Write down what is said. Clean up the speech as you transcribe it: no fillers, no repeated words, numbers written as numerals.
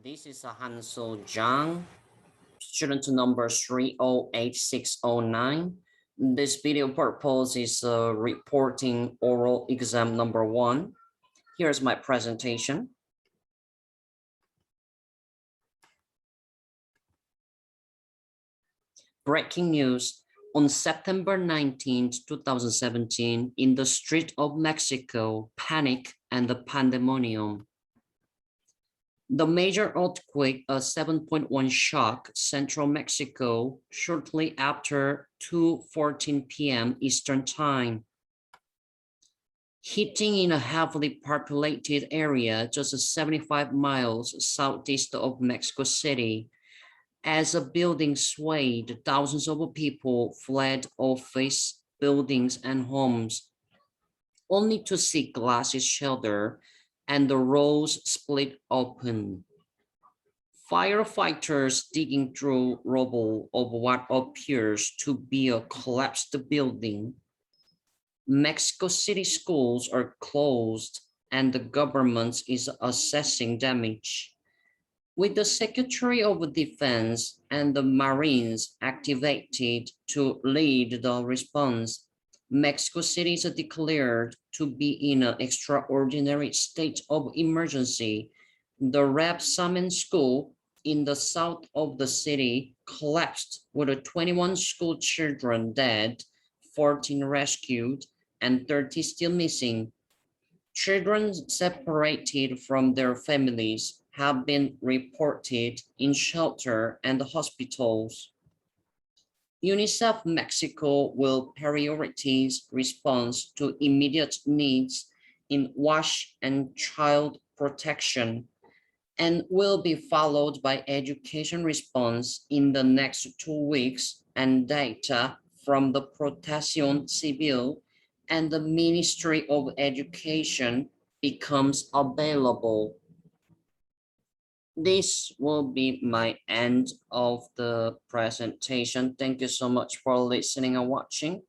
This is a Hansel Zhang, student number 308609. This video purpose is reporting oral exam number 1. Here's my presentation. Breaking news. On September 19, 2017, in the street of Mexico, panic and the pandemonium. The major earthquake, a 7.1 shock, central Mexico, shortly after 2:14 p.m. Eastern Time, hitting in a heavily populated area just 75 miles southeast of Mexico City. As a building swayed, thousands of people fled office buildings and homes, only to see glasses shattered and the roads split open. Firefighters digging through rubble of what appears to be a collapsed building. Mexico City schools are closed and the government is assessing damage. With the Secretary of Defense and the Marines activated to lead the response, Mexico City is declared to be in an extraordinary state of emergency. The Rep Summon School in the south of the city collapsed with 21 school children dead, 14 rescued, and 30 still missing. Children separated from their families have been reported in shelter and hospitals. UNICEF Mexico will prioritize response to immediate needs in WASH and child protection, and will be followed by education response in the next 2 weeks, and data from the Protección Civil and the Ministry of Education becomes available. This will be my end of the presentation. Thank you so much for listening and watching.